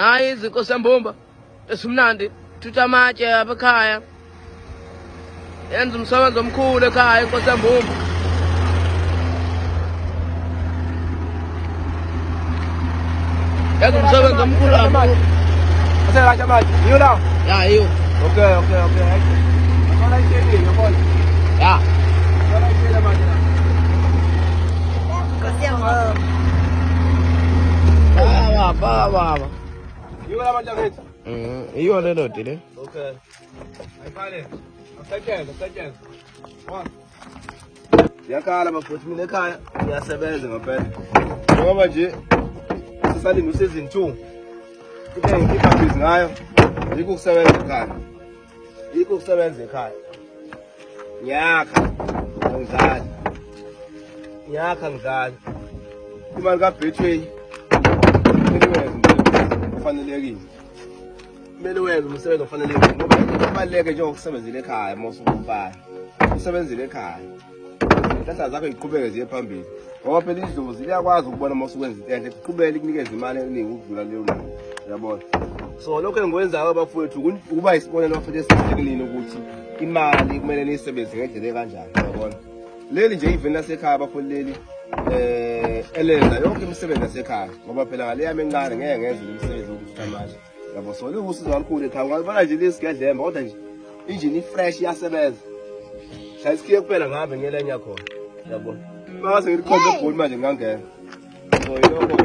Hayi iziko sembumba esimnandi thutha amatshe apha ekhaya yenza umsebenzi omkhulu ekhaya inkosi embumba. Yenza umsebenzi omkhulu kakhulu. Uselatsha manje yiyo la? Ya yiyo. Okay. Ngibona ihlelile yabona. Ya. Ngibona ihlelile manje la. Nkosi embumba. Baba. Yiyo la manje ngithi. Iyo le lodi le. Okay. Ayifane. Asetshenzwe. Ngiyakhala bafowethu mina ekhaya ngiyasebenza ngempela. Ngoba nje sisalinde usizini 2. Kuthe ngikhipha busy ngayo. Yikho ukusebenza ekhaya. Ngiyakha ngidlala. Imali ka-Betway kumele wenze umsebenzi ofanelekile ngoba kubaluleke njengokusebenzela ekhaya uma usukufana usebenzele ekhaya inhlanhla zakho ziqhubeke ziye phambili ngoba phela idlozi liyakwazi ukubona uma usukwenza into enhle iqhubele ikunikeze imali eningi ukudlula leyo nto uyabona. So lokho engikwenzayo abafowethu ukuba isibonelo bafethu esihle kunini ukuthi imali kumele niyisebenze ngendlela ekanjani uyabona. Leli nje iveni lasekhaya abafowethu leli elenza yonke imisebenzi yasekhaya ngoba phela ngale yami encane ngeke ngenze imisebenzi yokuthutha manje yabo. So liwusizo kakhulu ekhaya ungabona nje lesigedlemba kodwa nje injini ifresh iyasebenza shaya isikhiye kuphela ngahambe ngelenye yakhona yabo. Mase ngilikhombe ebholi manje ngingangena. So yilokho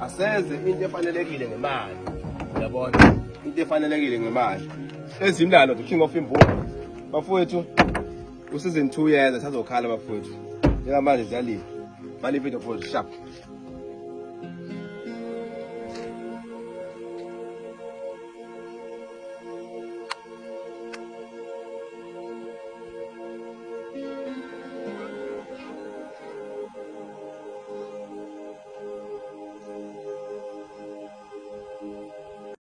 asenze into efanelekile ngemali uyabona, into efanelekile ngemali ezimlalo the king of imbumba bafowethu usizini 2 years asazokhala bafowethu njengamanje ziyaliva mali iphethe for sharp.